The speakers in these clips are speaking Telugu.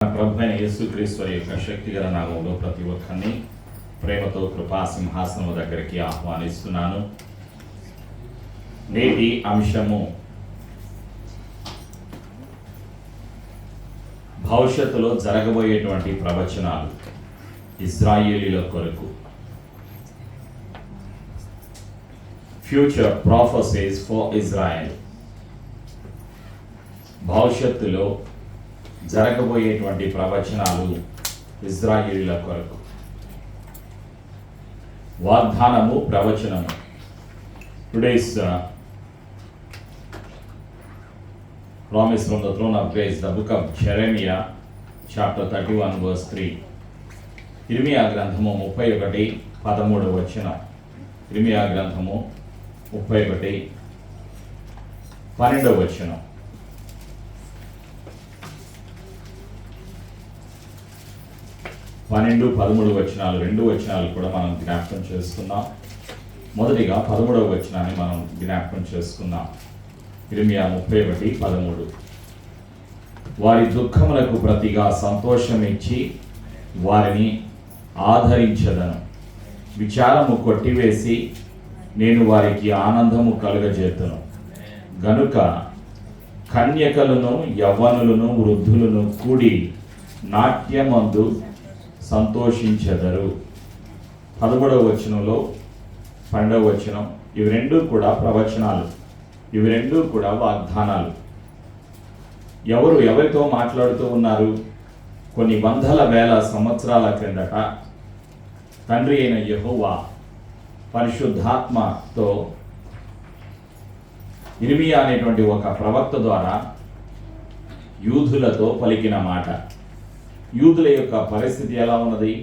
ప్రభువైన యేసుక్రీస్తు యొక్క శక్తిగల నామములో ప్రతి ఒక్కరిని ప్రేమతో కృపా సింహాసనం దగ్గరికి ఆహ్వానిస్తున్నాను. నేటి అంశము భవిష్యత్తులో జరగబోయేటువంటి ప్రవచనాలు ఇజ్రాయేలీల కొరకు. Future prophecies for Israel. భవిష్యత్తులో జరగబోయేటువంటి ప్రవచనాలు ఇజ్రాయేలీల కొరకు. వాగ్దానము, ప్రవచనము. Today's promise from the throne of grace, the book of Jeremiah, chapter 31, verse 3. ఇర్మియా గ్రంథము 31:13 వచనం. ఇర్మియా గ్రంథము 31:12 వచనం. పన్నెండు 13 వచనాలు, రెండు వచనాలు కూడా మనం జ్ఞాపకం చేసుకుందాం. మొదటిగా 13వ వచనాన్ని మనం జ్ఞాపకం చేసుకుందాం. ఇర్మియా 31:13. వారి దుఃఖములకు ప్రతిగా సంతోషం ఇచ్చి వారిని ఆదరించదను. విచారము కొట్టివేసి నేను వారికి ఆనందము కలుగజేతును. గనుక కన్యకలను, యవ్వనులను, వృద్ధులను కూడి నాట్యమందు సంతోషించెదరు. 13వ వచనంలో 12వ వచనం, ఇవి రెండు కూడా ప్రవచనాలు, ఇవి రెండు కూడా వాగ్దానాలు. ఎవరితో మాట్లాడుతూ ఉన్నారు? కొన్ని వందల వేల సంవత్సరాల క్రిందట తండ్రి అయిన యెహోవా పరిశుద్ధాత్మతో ఇర్మియా అనేటువంటి ఒక ప్రవక్త ద్వారా యూదులతో పలికిన మాట. యూదుల యొక్క పరిస్థితి ఎలా ఉన్నది?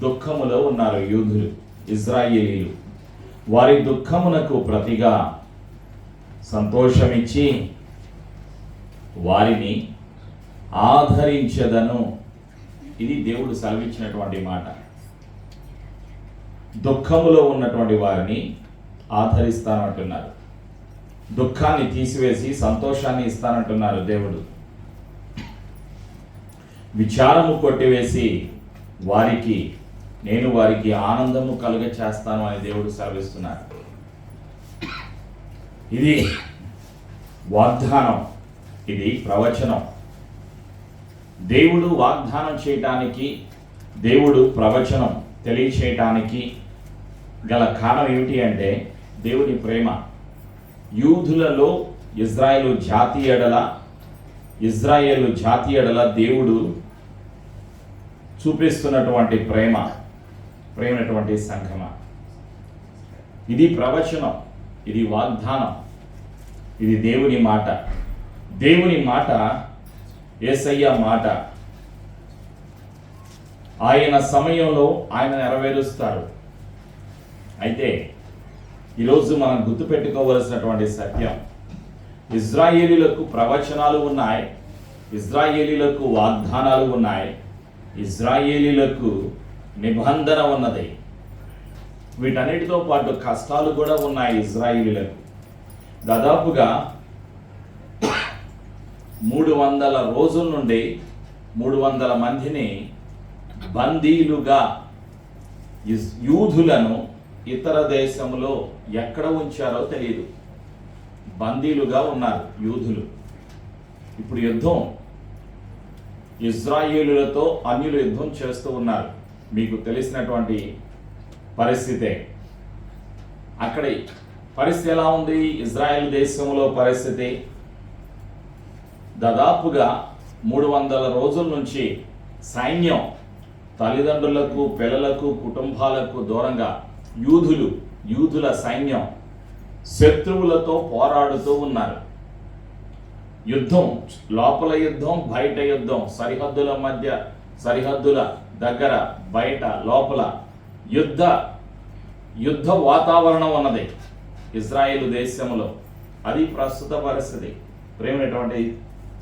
దుఃఖములో ఉన్నారు యూదులు, ఇజ్రాయేలీలు. వారి దుఃఖమునకు ప్రతిగా సంతోషమిచ్చి వారిని ఆదరించదను. ఇది దేవుడు సెలవిచ్చినటువంటి మాట. దుఃఖములో ఉన్నటువంటి వారిని ఆదరిస్తానంటున్నారు. దుఃఖాన్ని తీసివేసి సంతోషాన్ని ఇస్తానంటున్నారు దేవుడు. విచారము కొట్టివేసి నేను వారికి ఆనందము కలుగ చేస్తాను అని దేవుడు సెలవిస్తున్నారు. ఇది వాగ్దానం, ఇది ప్రవచనం. దేవుడు వాగ్దానం చేయటానికి, దేవుడు ప్రవచనం తెలియచేయటానికి గల కారణం ఏమిటి అంటే దేవుని ప్రేమ. యూదులలో ఇజ్రాయేలు జాతి ఎడల దేవుడు చూపిస్తున్నటువంటి ప్రేమైనటువంటి సంఘమ. ఇది ప్రవచనం, ఇది వాగ్దానం, ఇది దేవుని మాట. దేవుని మాట, యేసయ్య మాట. ఆయన సమయంలో ఆయన నెరవేరుస్తారు. అయితే ఈరోజు మనం గుర్తుపెట్టుకోవలసినటువంటి సత్యం, ఇజ్రాయేలీలకు ప్రవచనాలు ఉన్నాయి, ఇజ్రాయేలీలకు వాగ్దానాలు ఉన్నాయి, ఇజ్రాయేలీలకు నిబంధన ఉన్నది. వీటన్నిటితో పాటు కష్టాలు కూడా ఉన్నాయి ఇజ్రాయేలీలకు. దాదాపుగా 300 రోజుల నుండి 300 మందిని బందీలుగా యూదులను ఇతర దేశంలో ఎక్కడ ఉంచారో తెలియదు. బందీలుగా ఉన్నారు యూదులు. ఇప్పుడు యుద్ధం, ఇజ్రాయేలులతో అన్యులు యుద్ధం చేస్తూ ఉన్నారు. మీకు తెలిసినటువంటి పరిస్థితే. అక్కడ పరిస్థితి ఎలా ఉంది? ఇజ్రాయెల్ దేశంలో పరిస్థితి దాదాపుగా 300 రోజుల నుంచి సైన్యం తల్లిదండ్రులకు, పిల్లలకు, కుటుంబాలకు దూరంగా యూదుల సైన్యం శత్రువులతో పోరాడుతూ ఉన్నారు. యుద్ధం, లోపల యుద్ధం, బయట యుద్ధం, సరిహద్దుల దగ్గర, బయట, లోపల యుద్ధ వాతావరణం ఉన్నది ఇజ్రాయేలు దేశంలో. అది ప్రస్తుత పరిస్థితి ప్రేమైనటువంటి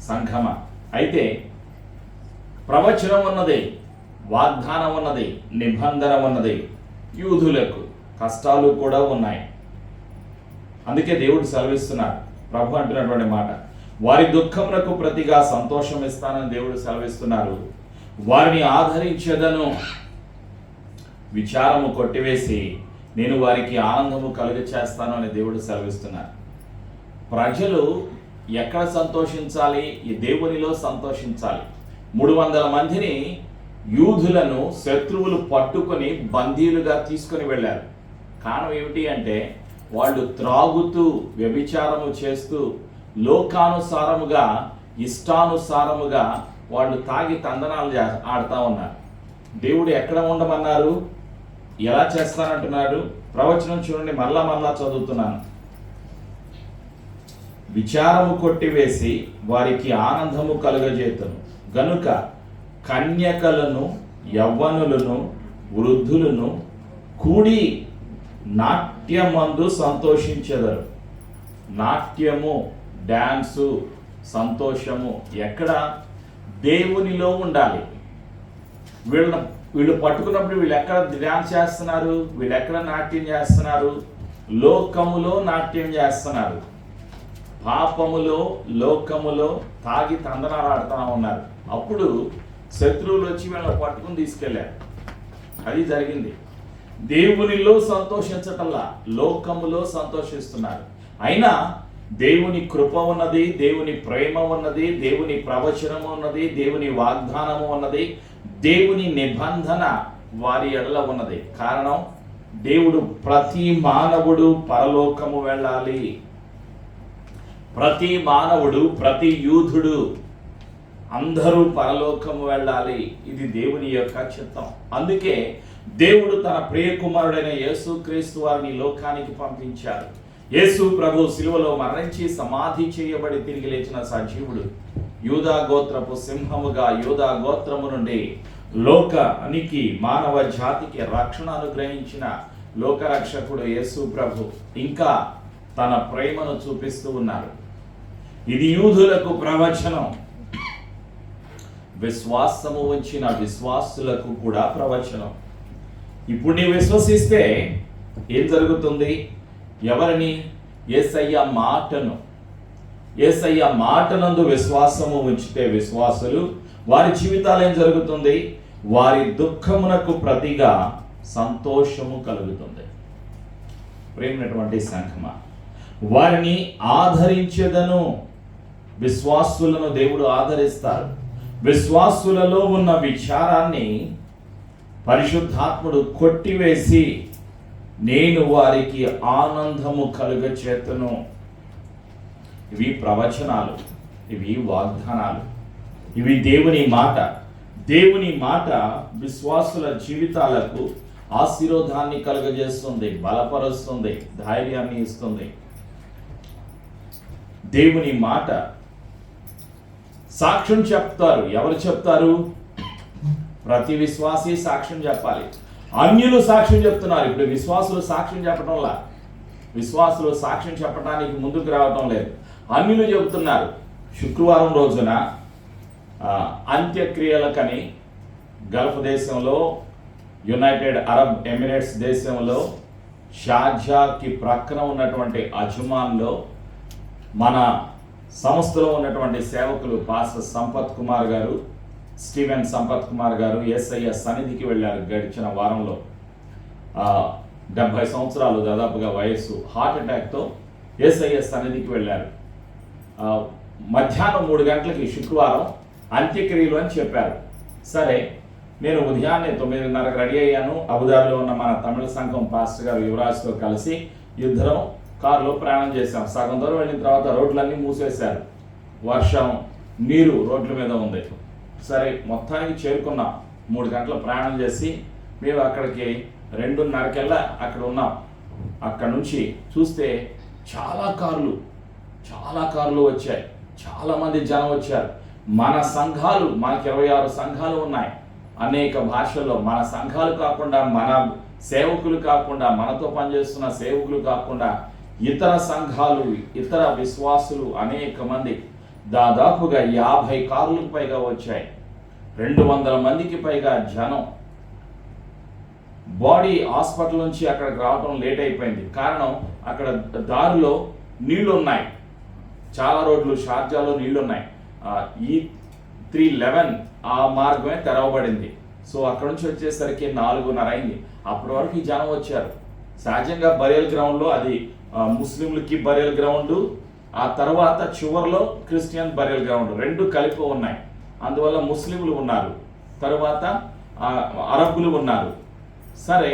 సంఘమ. అయితే ప్రవచనం ఉన్నది, వాగ్దానం ఉన్నది, నిబంధన ఉన్నది. యూదులకు కష్టాలు కూడా ఉన్నాయి. అందుకే దేవుడు సెలవిస్తున్నారు. ప్రభు అంటున్నటువంటి మాట, వారి దుఃఖములకు ప్రతిగా సంతోషం ఇస్తానని దేవుడు సెలవిస్తున్నారు. వారిని ఆదరించేదను, విచారము కొట్టివేసి నేను వారికి ఆనందము కలుగ చేస్తాను అని దేవుడు సెలవిస్తున్నారు. ప్రజలు ఎక్కడ సంతోషించాలి? ఈ దేవునిలో సంతోషించాలి. 300 మందిని యూదులను శత్రువులు పట్టుకొని బందీలుగా తీసుకొని వెళ్ళారు. కారణం ఏమిటి అంటే వాళ్ళు త్రాగుతూ వ్యభిచారము చేస్తూ లోకానుసారముగా ఇష్టానుసారముగా వాళ్ళు తాగి తందనాలు ఆడుతూ ఉన్నారు. దేవుడు ఎక్కడ ఉండమన్నారు? ఎలా చేస్తానంటున్నాడు? ప్రవచనం చూడండి, మళ్ళా చదువుతున్నాను. విచారము కొట్టివేసి వారికి ఆనందము కలుగజేతును గనుక కన్యకలను యవ్వనులను వృద్ధులను కూడి నాట్యమందు సంతోషించెదరు. నాట్యము, డాన్సు, సంతోషము ఎక్కడ? దేవునిలో ఉండాలి. వీళ్ళు పట్టుకున్నప్పుడు వీళ్ళు ఎక్కడ డ్యాన్స్ చేస్తున్నారు? వీళ్ళు ఎక్కడ నాట్యం చేస్తున్నారు? లోకములో నాట్యం చేస్తున్నారు. పాపములో, లోకములో తాగి తందనాలు ఆడుతూ ఉన్నారు. అప్పుడు శత్రువులు వచ్చి వీళ్ళని పట్టుకుని తీసుకెళ్ళారు. అది జరిగింది. దేవునిలో సంతోషించటల్లా లోకములో సంతోషిస్తున్నారు. అయినా దేవుని కృప ఉన్నది, దేవుని ప్రేమ ఉన్నది, దేవుని ప్రవచనము ఉన్నది, దేవుని వాగ్దానము ఉన్నది, దేవుని నిబంధన వారి ఎడల ఉన్నది. కారణం, దేవుడు ప్రతి మానవుడు పరలోకము వెళ్ళాలి. ప్రతి మానవుడు, ప్రతి యూదుడు అందరూ పరలోకము వెళ్ళాలి. ఇది దేవుని యొక్క చిత్తం. అందుకే దేవుడు తన ప్రియ కుమారుడైన యేసుక్రీస్తు వారిని లోకానికి పంపించారు. యేసు ప్రభు శిలువలో మరణించి సమాధి చేయబడి తిరిగి లేచిన సజీవుడు. యూదా గోత్రపు సింహముగా యూదా గోత్రము నుండి లోకానికి, మానవ జాతికి రక్షణ అనుగ్రహించిన లోకరక్షకుడు యేసు ప్రభు ఇంకా తన ప్రేమను చూపిస్తూ ఉన్నారు. ఇది యూదులకు ప్రవచనం, విశ్వాసము ఉంచిన విశ్వాసులకు కూడా ప్రవచనం. ఇప్పుడు నీవు విశ్వసిస్తే ఏం జరుగుతుంది? ఎవరిని? యేసయ్య మాటను. యేసయ్య మాటనందు విశ్వాసము ఉంచితే విశ్వాసులు, వారి జీవితాలు ఏం జరుగుతుంది? వారి దుఃఖమునకు ప్రతిగా సంతోషము కలుగుతుంది. ప్రేమైనటువంటి సంఘమా, వారిని ఆదరించేదను. విశ్వాసులను దేవుడు ఆదరిస్తారు. విశ్వాసులలో ఉన్న విచారాన్ని పరిశుద్ధాత్ముడు కొట్టివేసి నేను వారికి ఆనందము కలుగచేతును. ఇవి ప్రవచనాలు, ఇవి వాగ్దానాలు, ఇవి దేవుని మాట. దేవుని మాట విశ్వాసుల జీవితాలకు ఆశీర్వాదాన్ని కలుగజేస్తుంది, బలపరుస్తుంది, ధైర్యాన్ని ఇస్తుంది. దేవుని మాట సాక్ష్యం చెప్తారు. ఎవరు చెప్తారు? ప్రతి విశ్వాసి సాక్ష్యం చెప్పాలి. అన్యులు సాక్ష్యం చెప్తున్నారు. ఇప్పుడు విశ్వాసులు సాక్ష్యం చెప్పడంలా, విశ్వాసులు సాక్ష్యం చెప్పడానికి ముందుకు రావటం లేదు. అన్యులు చెబుతున్నారు. శుక్రవారం రోజున అంత్యక్రియలకని గల్ఫ్ దేశంలో, యునైటెడ్ అరబ్ ఎమిరేట్స్ దేశంలో, షార్జాకి ప్రక్కన ఉన్నటువంటి అజ్మాన్లో మన సంస్థలో ఉన్నటువంటి సేవకులు పాస్టర్ సంపత్ కుమార్ గారు, స్టీవెన్ సంపత్ కుమార్ గారు యేసయ్య సన్నిధికి వెళ్ళారు. గడిచిన వారంలో 70 సంవత్సరాలు దాదాపుగా వయస్సు, హార్ట్ అటాక్తో యేసయ్య సన్నిధికి వెళ్ళారు. మధ్యాహ్నం 3 గంటలకి శుక్రవారం అంత్యక్రియలు అని చెప్పారు. సరే, నేను ఉదయాన్నే 9:30కి రెడీ అయ్యాను. అబుదాబిలో ఉన్న మన తమిళ సంఘం పాస్టర్ గారు యువరాజ్తో కలిసి ఇద్దరం కారులో ప్రయాణం చేశాం. సగం దూరం వెళ్ళిన తర్వాత రోడ్లన్నీ మూసేశారు. వర్షం, నీరు రోడ్ల మీద ఉంది. సరే, మొత్తానికి చేరుకున్నాం. 3 గంటల ప్రయాణం చేసి మేము అక్కడికి 2:30కల్లా అక్కడ ఉన్నాం. అక్కడ నుంచి చూస్తే చాలా కార్లు వచ్చాయి. చాలామంది జనం వచ్చారు. మన సంఘాలు, మనకి 26 సంఘాలు ఉన్నాయి. అనేక భాషల్లో మన సంఘాలు కాకుండా, మన సేవకులు కాకుండా, మనతో పనిచేస్తున్న సేవకులు కాకుండా ఇతర సంఘాలు, ఇతర విశ్వాసులు అనేక మంది, దాదాపుగా 50 కార్లకు పైగా వచ్చాయి. 200 మందికి పైగా జనం. బాడీ హాస్పిటల్ నుంచి అక్కడికి రావడం లేట్ అయిపోయింది. కారణం, అక్కడ దారిలో నీళ్లు ఉన్నాయి. చాలా రోడ్లు, షార్జాలో నీళ్లు ఉన్నాయి. E311 ఆ మార్గమే తెరవబడింది. సో అక్కడ నుంచి వచ్చేసరికి 4:30 అయింది. అప్పటి వరకు ఈ జనం వచ్చారు. సహజంగా బరియల్ గ్రౌండ్లో అది ముస్లింలకి బరియల్ గ్రౌండ్, ఆ తర్వాత చివరిలో క్రిస్టియన్ బరియల్ గ్రౌండ్, రెండు కలిపి ఉన్నాయి. అందువల్ల ముస్లింలు ఉన్నారు, తర్వాత అరబ్బులు ఉన్నారు. సరే,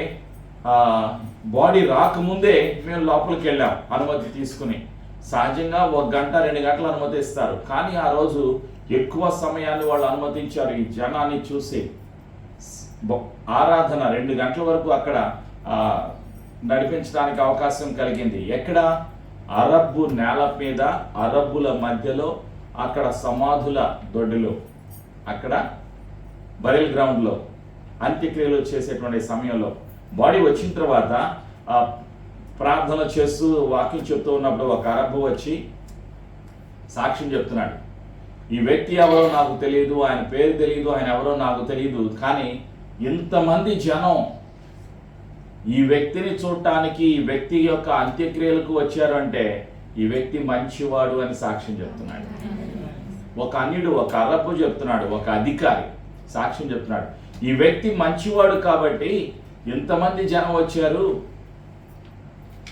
బాడీ రాకముందే మేము లోపలికి వెళ్ళాం అనుమతి తీసుకుని. సహజంగా 1 గంట 2 గంటలు అనుమతి ఇస్తారు, కానీ ఆ రోజు ఎక్కువ సమయాన్ని వాళ్ళు అనుమతించారు. ఈ జనాన్ని చూసి ఆరాధన 2 గంటల వరకు అక్కడ నడిపించడానికి అవకాశం కలిగింది. ఎక్కడ? అరబ్బు నేల మీద, అరబ్బుల మధ్యలో, అక్కడ సమాధుల దొడ్డిలో, అక్కడ బరియల్ గ్రౌండ్లో అంత్యక్రియలు చేసేటువంటి సమయంలో బాడీ వచ్చిన తర్వాత ప్రార్థన చేస్తూ వాక్యం చెప్తూ ఉన్నప్పుడు ఒక అరబ్బు వచ్చి సాక్ష్యం చెప్తున్నాడు. ఈ వ్యక్తి ఎవరో నాకు తెలియదు, ఆయన పేరు తెలియదు, ఆయన ఎవరో నాకు తెలియదు, కానీ ఇంతమంది జనం ఈ వ్యక్తిని చూడటానికి, ఈ వ్యక్తి యొక్క అంత్యక్రియలకు వచ్చారు అంటే ఈ వ్యక్తి మంచివాడు అని సాక్ష్యం చెప్తున్నాడు. ఒక అన్యుడు, ఒక అరబ్బు చెప్తున్నాడు, ఒక అధికారి సాక్ష్యం చెప్తున్నాడు. ఈ వ్యక్తి మంచివాడు కాబట్టి ఇంతమంది జనం వచ్చారు,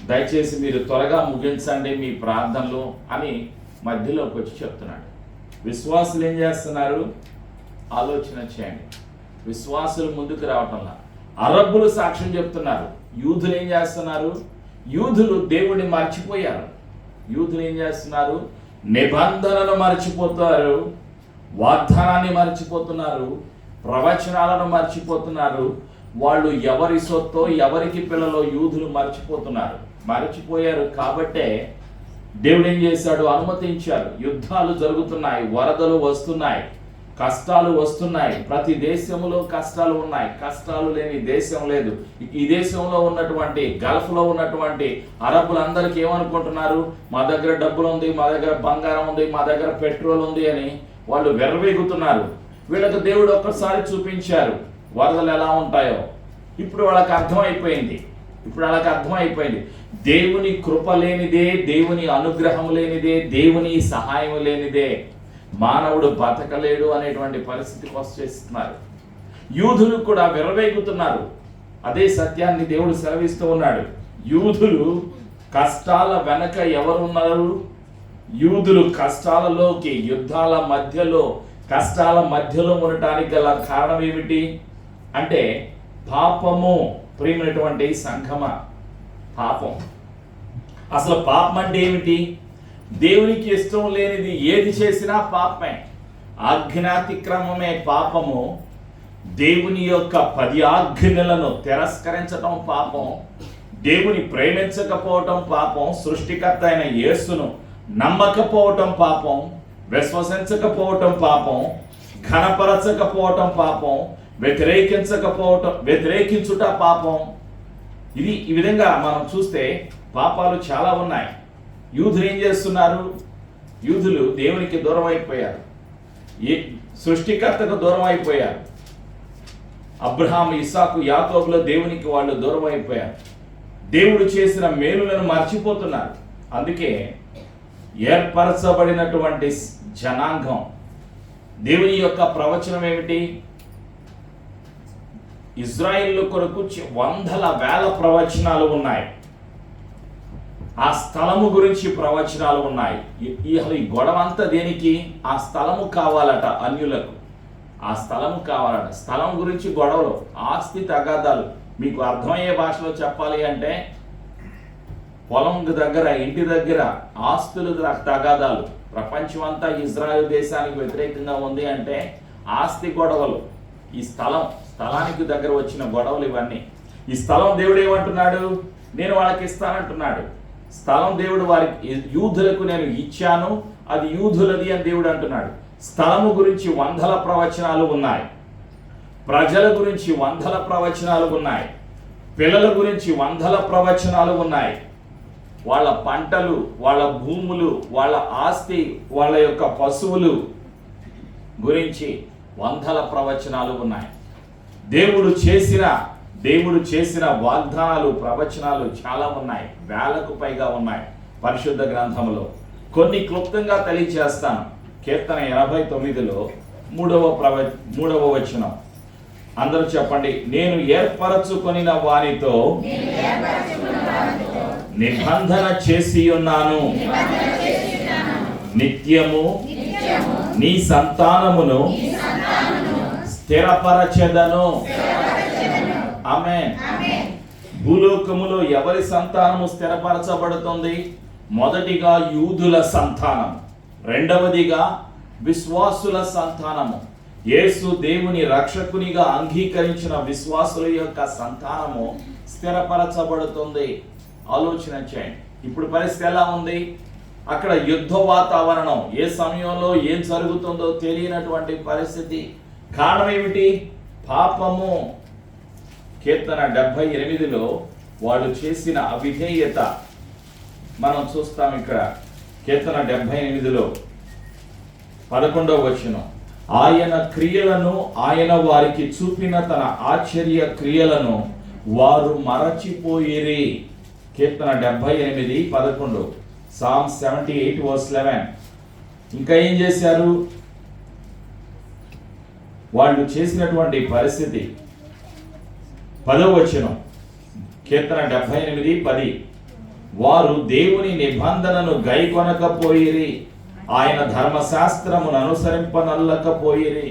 దయచేసి మీరు త్వరగా ముగించండి మీ ప్రార్థనలు అని మధ్యలోకి వచ్చి చెప్తున్నాడు. విశ్వాసులు ఏం చేస్తున్నారు? ఆలోచన చేయండి. విశ్వాసులు ముందుకు రావటంలా అరబ్బులు సాక్ష్యం చెప్తున్నారు. యూదులు ఏం చేస్తున్నారు? యూదులు దేవుడిని మర్చిపోయారు. యూదులు ఏం చేస్తున్నారు? నిబంధనను మర్చిపోతారు, వాగ్దానాన్ని మర్చిపోతున్నారు, ప్రవచనాలను మర్చిపోతున్నారు. వాళ్ళు ఎవరి సొత్తో, ఎవరికి పిల్లలో యూదులు మర్చిపోయారు. కాబట్టే దేవుడు ఏం చేశాడు? అనుమతించారు. యుద్ధాలు జరుగుతున్నాయి, వరదలు వస్తున్నాయి, కష్టాలు వస్తున్నాయి. ప్రతి దేశంలో కష్టాలు ఉన్నాయి, కష్టాలు లేని దేశం లేదు. ఈ దేశంలో ఉన్నటువంటి గల్ఫ్లో ఉన్నటువంటి అరబ్బులందరికీ ఏమనుకుంటున్నారు? మా దగ్గర డబ్బులు ఉంది, మా దగ్గర బంగారం ఉంది, మా దగ్గర పెట్రోల్ ఉంది అని వాళ్ళు వెర్రవేగుతున్నారు. వీళ్ళకు దేవుడు ఒక్కసారి చూపించారు వరదలు ఎలా ఉంటాయో. ఇప్పుడు వాళ్ళకి అర్థమైపోయింది. దేవుని కృప లేనిదే, దేవుని అనుగ్రహం లేనిదే, దేవుని సహాయం లేనిదే మానవుడు బతకలేడు అనేటువంటి పరిస్థితికి వచ్చేస్తున్నారు. యూదులు కూడా విర్రవేగుతున్నారు. అదే సత్యాన్ని దేవుడు సెలవిస్తూ ఉన్నాడు. యూదులు కష్టాల వెనక ఎవరున్నారు? యూదులు కష్టాలలోకి, యుద్ధాల మధ్యలో, కష్టాల మధ్యలో ఉండటానికి గల కారణం ఏమిటి అంటే పాపము. ప్రియమైనటువంటి సంఘమ, పాపం. అసలు పాపం అంటే ఏమిటి? దేవునికి ఇష్టం లేనిది ఏది చేసినా పాపమే. ఆజ్ఞాతిక్రమమే పాపము. దేవుని యొక్క 10 ఆజ్ఞలను తిరస్కరించటం పాపం. దేవుని ప్రేమించకపోవటం పాపం. సృష్టికర్త అయిన యేసును నమ్మకపోవటం పాపం. విశ్వసించకపోవటం పాపం. ఘనపరచకపోవటం పాపం. వ్యతిరేకించుట పాపం. ఈ విధంగా మనం చూస్తే పాపాలు చాలా ఉన్నాయి. యూదులు ఏం చేస్తున్నారు? యూదులు దేవునికి దూరం అయిపోయారు, సృష్టికర్తకు దూరం అయిపోయారు. అబ్రహాం, ఇస్సాకు, యాకోబులో దేవునికి వాళ్ళు దూరం అయిపోయారు. దేవుడు చేసిన మేలులను మర్చిపోతున్నారు. అందుకే ఏర్పరచబడినటువంటి జనాంగం, దేవుని యొక్క ప్రవచనం ఏమిటి? ఇజ్రాయిల్ కొరకు వందల వేల ప్రవచనాలు ఉన్నాయి. ఆ స్థలము గురించి ప్రవచనాలు ఉన్నాయి. ఈ గొడవ అంతా దేనికి? ఆ స్థలము కావాలట అన్యులకు. ఆ స్థలము కావాలట. స్థలం గురించి గొడవలు, ఆస్తి తగాదాలు. మీకు అర్థమయ్యే భాషలో చెప్పాలి అంటే పొలం దగ్గర, ఇంటి దగ్గర ఆస్తుల తగాదాలు. ప్రపంచం అంతా ఇజ్రాయెల్ దేశానికి వ్యతిరేకంగా ఉంది అంటే ఆస్తి గొడవలు. ఈ స్థలానికి దగ్గర వచ్చిన గొడవలు ఇవన్నీ. ఈ స్థలం దేవుడు ఏమంటున్నాడు? నేను వాళ్ళకి ఇస్తానంటున్నాడు. స్థలం దేవుడు వారికి, యూదులకు నేను ఇచ్చాను, అది యూదులది అని దేవుడు అంటున్నాడు. స్థలము గురించి వందల ప్రవచనాలు ఉన్నాయి. ప్రజల గురించి వందల ప్రవచనాలు ఉన్నాయి. పిల్లల గురించి వందల ప్రవచనాలు ఉన్నాయి. వాళ్ళ పంటలు, వాళ్ళ భూములు, వాళ్ళ ఆస్తి, వాళ్ళ యొక్క పశువులు గురించి వందల ప్రవచనాలు ఉన్నాయి. దేవుడు చేసిన వాగ్దానాలు, ప్రవచనాలు చాలా ఉన్నాయి. 1000కు పైగా ఉన్నాయి పరిశుద్ధ గ్రంథంలో. కొన్ని క్లుప్తంగా తెలియచేస్తాను. కీర్తన 89లో మూడవ వచనం. అందరూ చెప్పండి. నేను ఏర్పరచుకొనిన వారితో నిబంధన చేసి ఉన్నాను, నిత్యము నీ సంతానమును స్థిరపరచెదను. ఆమేన్. భూలోకములో ఎవరి సంతానము స్థిరపరచబడుతుంది? మొదటిగా యూదుల సంతానం, రెండవదిగా విశ్వాసుల సంతానము. యేసు దేవుని రక్షకునిగా అంగీకరించిన విశ్వాసుల యొక్క సంతానము స్థిరపరచబడుతుంది. ఆలోచన చేయండి. ఇప్పుడు పరిస్థితి ఎలా ఉంది? అక్కడ యుద్ధ వాతావరణం, ఏ సమయంలో ఏం జరుగుతుందో తెలియనటువంటి పరిస్థితి. కారణం ఏమిటి? పాపము. కీర్తన 78లో వాళ్ళు చేసిన అవిధేయత మనం చూస్తాం. ఇక్కడ కీర్తన 78లో 11వ వచనం. ఆయన క్రియలను, ఆయన వారికి చూపిన తన ఆశ్చర్య క్రియలను వారు మరచిపోయిరి. కీర్తన 78:11. Psalm 78:11. ఇంకా ఏం చేశారు? వాళ్ళు చేసినటువంటి పరిస్థితి 10వ వచనం. కీర్తన 78:10. వారు దేవుని నిబంధనను గైకొనకపోయిరి, ఆయన ధర్మశాస్త్రమును అనుసరింపనల్లకపోయిరి.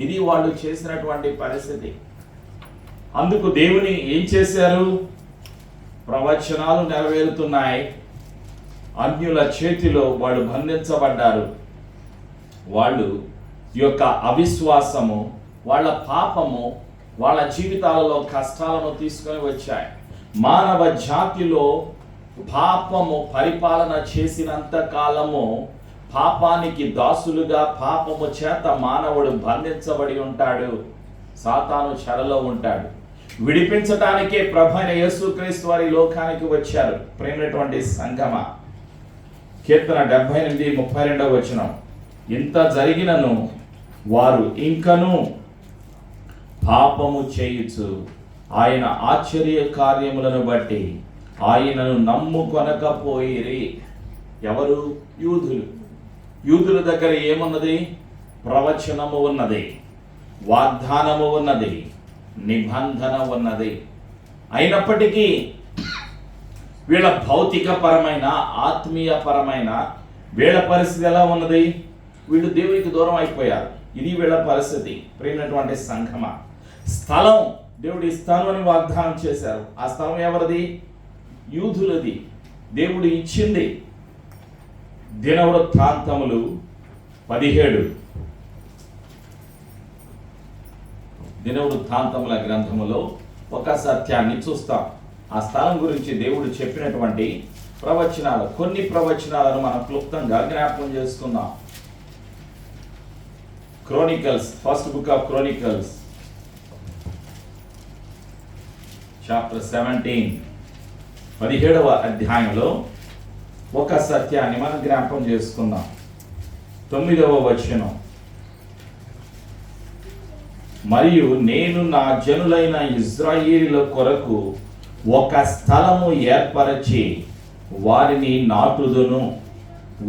ఇది వాళ్ళు చేసినటువంటి పరిస్థితి. అందుకు దేవుని ఏం చేశారు? ప్రవచనాలు నెరవేరుతున్నాయి. అన్యుల చేతిలో వాళ్ళు బంధించబడ్డారు. వాళ్ళు యొక్క అవిశ్వాసము, వాళ్ళ పాపము వాళ్ళ జీవితాలలో కష్టాలను తీసుకొని వచ్చాయి. మానవ జాతిలో పాపము పరిపాలన చేసినంత కాలము పాపానికి దాసులుగా, పాపము చేత మానవుడు బంధించబడి ఉంటాడు. సాతాను చెరలో ఉంటాడు. విడిపించటానికే ప్రభువైన యేసుక్రీస్తు వారి లోకానికి వచ్చారు. ప్రేమైనటువంటి సంగమ, కీర్తన 78:32 వచనం. ఇంత జరిగినను వారు ఇంకను పాపము చేయుచు ఆయన ఆశ్చర్య కార్యములను బట్టి ఆయనను నమ్ముకొనకపోయిరి. ఎవరు? యూదులు. యూదుల దగ్గర ఏమున్నది? ప్రవచనము ఉన్నది, వాగ్దానము ఉన్నది, నిబంధన ఉన్నది. అయినప్పటికీ వీళ్ళ భౌతిక పరమైన, ఆత్మీయ పరమైన వీళ్ళ పరిస్థితి ఎలా ఉన్నది? వీళ్ళు దేవునికి దూరం అయిపోయారు. ఇది వీళ్ళ పరిస్థితి. ప్రియమైనటువంటి సంఘమ, స్థలం దేవుడు ఇస్తాను అని వాగ్దానం చేశారు. ఆ స్థలం ఎవరిది? యూదులది. దేవుడు ఇచ్చింది. దినవృత్తాంతములు 17. దినవృత్తాంతముల గ్రంథములో ఒక సత్యాన్ని చూస్తాం. ఆ స్థలం గురించి దేవుడు చెప్పినటువంటి ప్రవచనాలు, కొన్ని ప్రవచనాలను మనం క్లుప్తంగా జ్ఞాపకం చేసుకుందాం. Chronicles, first book of Chronicles, chapter 17, 17వ అధ్యాయంలో ఒక సత్యాన్ని మనం జ్ఞాపకం చేసుకుందాం. 9వ వచనం. మరియు నేను నా జనులైన ఇశ్రాయేలీయుల కొరకు ఒక స్థలము ఏర్పరచి వారిని నాటుదును,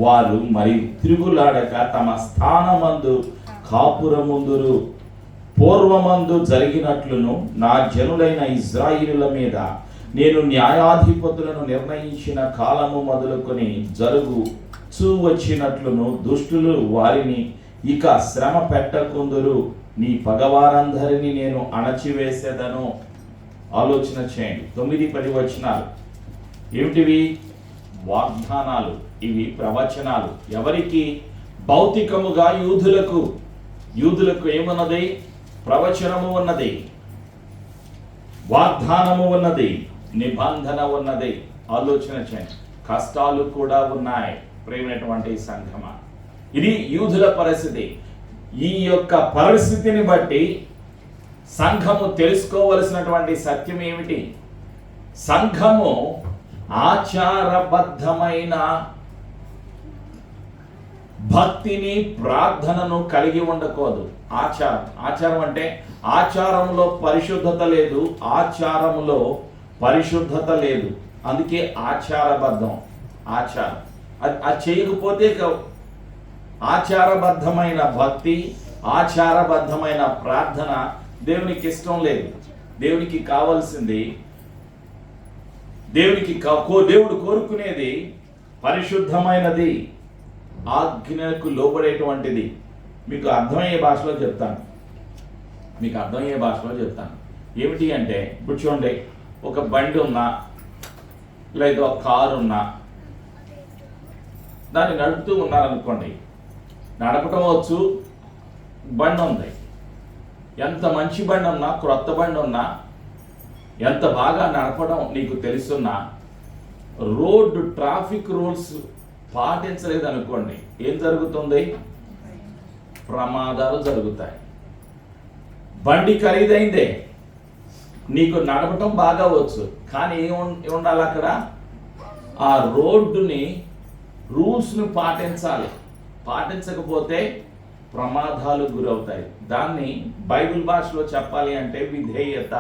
వారు మరి తిరుగులాడక తమ స్థానమందు కాపురముందురు. పూర్వమందు జరిగినట్లును నా జనులైన ఇశ్రాయేలీయుల మీద నేను న్యాయాధిపతులను నిర్ణయించిన కాలము మొదలుకొని జరుగుచూ వచ్చినట్లును దుష్టులు వారిని ఇక శ్రమ పెట్టకుందురు. నీ పగవారందరినీ నేను అణచివేసేదను. ఆలోచన చేయండి. 9-10 వచనాలు ఏమిటివి? వాగ్దానాలు. ఇవి ప్రవచనాలు. ఎవరికి? భౌతికముగా యూదులకు. యూదులకు ఏమున్నది? ప్రవచనము ఉన్నది, వాగ్దానము ఉన్నది, నిబంధన ఉన్నది. ఆలోచన చేయండి. కష్టాలు కూడా ఉన్నాయి. ప్రేమైనటువంటి సంఘమ, ఇది యూదుల పరిస్థితి. ఈ యొక్క పరిస్థితిని బట్టి సంఘము తెలుసుకోవలసినటువంటి సత్యం ఏమిటి? సంఘము ఆచారబద్ధమైన భక్తిని, ప్రార్థనను కలిగి ఉండకూడదు. ఆచారం అంటే ఆచారంలో పరిశుద్ధత లేదు, ఆచారంలో పరిశుద్ధత లేదు. అందుకే ఆచారబద్ధం. ఆచారం అది చేయకపోతే ఆచారబద్ధమైన భక్తి, ఆచారబద్ధమైన ప్రార్థన దేవునికి ఇష్టం లేదు. దేవునికి కావాల్సింది, దేవుడు కోరుకునేది పరిశుద్ధమైనది, ఆజ్ఞకు లోబడేటువంటిది. మీకు అర్థమయ్యే భాషలో చెప్తాను. ఏమిటి అంటే, ఇప్పుడు చూడండి, ఒక బండి ఉన్నా లేదా ఒక కారు ఉన్నా దాన్ని నడుపుతూ ఉన్నారనుకోండి, నడపటం వచ్చు, బండి ఉంది. ఎంత మంచి బండి ఉన్నా, క్రొత్త బండి ఉన్నా, ఎంత బాగా నడపడం నీకు తెలుసున్నా, రోడ్డు ట్రాఫిక్ రూల్స్ పాటించలేదు అనుకోండి, ఏం జరుగుతుంది? ప్రమాదాలు జరుగుతాయి. బండి ఖరీదైందే, నీకు నడపటం బాగా వచ్చు, కానీ ఉండాలి అక్కడ? ఆ రోడ్డుని, రూల్స్ను పాటించాలి. పాటించకపోతే ప్రమాదాలు గురవుతాయి. దాన్ని బైబిల్ భాషలో చెప్పాలి అంటే విధేయత.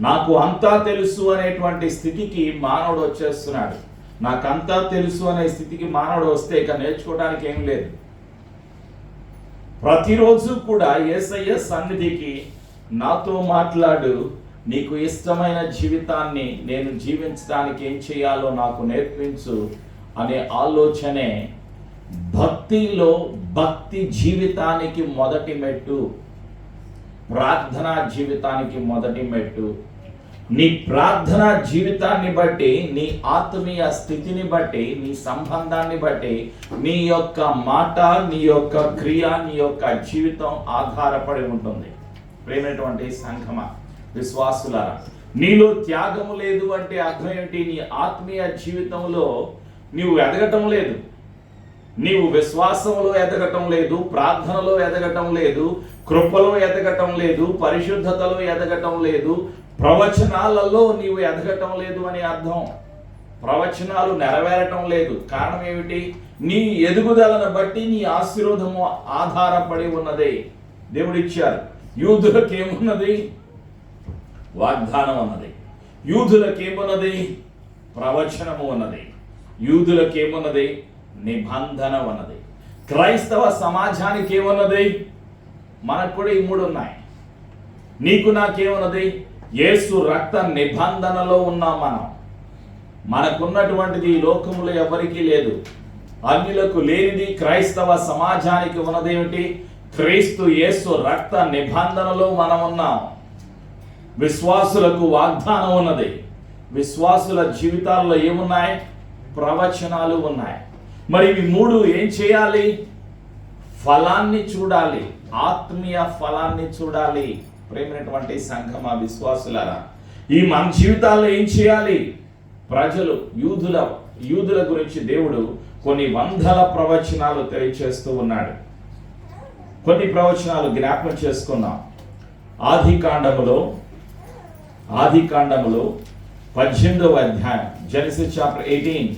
నాకు అంతా తెలుసు అనేటువంటి స్థితికి మానవుడు వచ్చేస్తున్నాడు. నాకంతా తెలుసు అనే స్థితికి మానవుడు వస్తే ఇక నేర్చుకోవడానికి ఏం లేదు. ప్రతిరోజు కూడా యేసయ్య సన్నిధికి నాతో మాట్లాడు, నీకు ఇష్టమైన జీవితాన్ని నేను జీవించడానికి ఏం చేయాలో నాకు నేర్పించు అనే ఆలోచనే భక్తిలో, భక్తి జీవితానికి మొదటి మెట్టు, ప్రార్థనా జీవితానికి మొదటి మెట్టు. నీ ప్రార్థనా జీవితాన్ని బట్టి, నీ ఆత్మీయ స్థితిని బట్టి, నీ సంబంధాన్ని బట్టి నీ యొక్క మాట, నీ యొక్క క్రియ, నీ యొక్క జీవితం ఆధారపడి ఉంటుంది. ప్రేమైనటువంటి సంఘమ, విశ్వాసులారా, నీలో త్యాగము లేదు అంటే అర్థం ఏంటి? నీ ఆత్మీయ జీవితంలో నీవు ఎదగటం లేదు, నీవు విశ్వాసంలో ఎదగటం లేదు, ప్రార్థనలో ఎదగటం లేదు, కృపలో ఎదగటం లేదు, పరిశుద్ధతలో ఎదగటం లేదు, ప్రవచనాలలో నీవు ఎదగటం లేదు అని అర్థం. ప్రవచనాలు నెరవేరటం లేదు. కారణం ఏమిటి? నీ ఎదుగుదలను బట్టి నీ ఆశీర్వాదము ఆధారపడి ఉన్నది. దేవుడిచ్చారు. యూదులకేమున్నది? వాగ్దానం ఉన్నది. యూదులకేమున్నది? ప్రవచనము ఉన్నది. యూదులకేమున్నది? నిబంధన ఉన్నది. క్రైస్తవ సమాజానికి ఏమున్నది? మనకు కూడా ఈ మూడు ఉన్నాయి. నీకు నాకేమున్నది? యేసు రక్త నిబంధనలో ఉన్నాం మనం. మనకున్నటువంటిది ఈ లోకములో ఎవరికీ లేదు. అన్యులకు లేనిది క్రైస్తవ సమాజానికి ఉన్నదేమిటి? క్రీస్తు యేసు రక్త నిబంధనలో మనం ఉన్నాం. విశ్వాసులకు వాగ్దానం ఉన్నది. విశ్వాసుల జీవితాల్లో ఏమున్నాయి? ప్రవచనాలు ఉన్నాయి. మరి ఇవి మూడు ఏం చేయాలి? ఫలాన్ని చూడాలి, ఆత్మీయ ఫలాన్ని చూడాలి. ప్రేమైనటువంటి సంఘమా, విశ్వాసులారా, ఈ మన జీవితాల్లో ఏం చేయాలి? ప్రజలు, యూదుల గురించి దేవుడు కొన్ని వందల ప్రవచనాలు తెలియచేస్తూ ఉన్నాడు. కొన్ని ప్రవచనాలు జ్ఞాపకం చేసుకున్నాం. ఆదికాండములో 18వ అధ్యాయం, జెనసిస్ చాప్టర్ 18,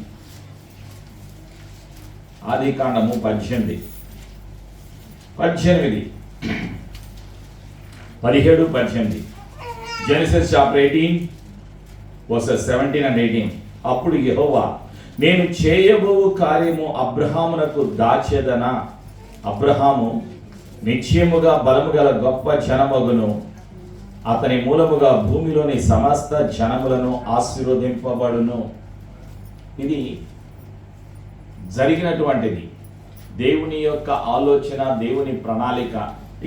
ఆదికాండము 18, 17, జెనసిస్ చాప్టర్ 18 verses 17 and 18. అప్పుడు యెహోవా, నేను చేయబోవు కార్యము అబ్రహామునకు దాచేదనా? అబ్రహాము నిశ్చయముగా బలము గల గొప్ప జనమగును, అతని మూలముగా భూమిలోని సమస్త జనములను ఆశీర్వదింపబడును. ఇది జరిగినటువంటిది. దేవుని యొక్క ఆలోచన, దేవుని ప్రణాళిక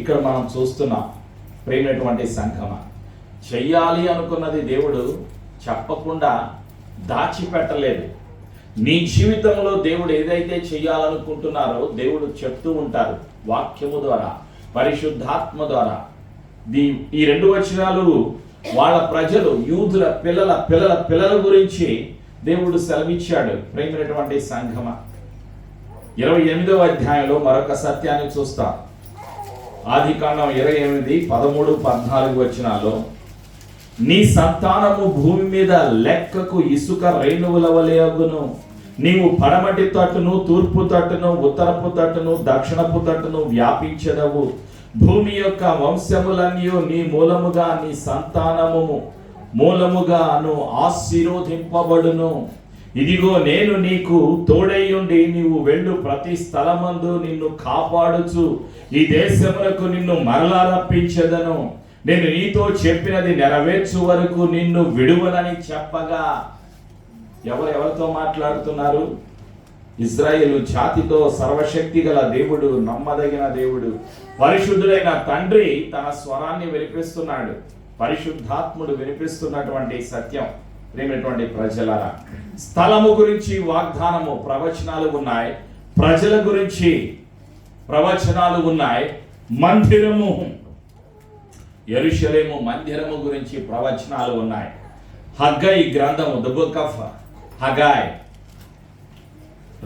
ఇక్కడ మనం చూస్తున్నాం. ప్రేమైనటువంటి సంఘమ, చెయ్యాలి అనుకున్నది దేవుడు చెప్పకుండా దాచిపెట్టలేదు. నీ జీవితంలో దేవుడు ఏదైతే చెయ్యాలనుకుంటున్నారో దేవుడు చెప్తూ ఉంటారు, వాక్యము ద్వారా, పరిశుద్ధాత్మ ద్వారా. ఈ 2 వచనాలు వాళ్ళ ప్రజలు, యూదుల పిల్లల గురించి దేవుడు సెలవిచ్చాడు. ప్రేమైనటువంటి సంఘమ, 28వ అధ్యాయంలో మరొక సత్యాన్ని చూస్తాం. ఆదికాండం 28, 13, 14 వచనాల్లో, నీ సంతానము భూమి మీద లెక్కకు ఇసుక రేణువుల వలె అగును. నీవు పడమటి తట్టును, తూర్పు తట్టును, ఉత్తరపు తట్టును, దక్షిణపు తట్టును వ్యాపించెదవు. భూమి యొక్క వంశములన్నీ నీ మూలముగా, నీ సంతానము మూలముగాను ఆశీర్వదింపబడును. ఇదిగో నేను నీకు తోడైయుండి నీవు వెళ్ళు ప్రతి స్థలమందు నిన్ను కాపాడుచు ఈ దేశములకు నిన్ను మరలా రప్పించెదను, నేను నీతో చెప్పినది నెరవేర్చు వరకు నిన్ను విడువనని చెప్పగా. ఎవరితో మాట్లాడుతున్నారు? ఇజ్రాయేలు జాతితో సర్వశక్తి గల దేవుడు, నమ్మదగిన దేవుడు, పరిశుద్ధుడైన తండ్రి తన స్వరాన్ని వినిపిస్తున్నాడు. పరిశుద్ధాత్ముడు వినిపిస్తున్నటువంటి సత్యం. ప్రియమైనటువంటి ప్రజలారా, స్థలము గురించి వాగ్దానము, ప్రవచనాలు ఉన్నాయి. ప్రజల గురించి ప్రవచనాలు ఉన్నాయి. మందిరము, యెరూషలేము మందిరము గురించి ప్రవచనాలు ఉన్నాయి. హగ్గై గ్రంథము, ద బుక్ ఆఫ్ హగ్గై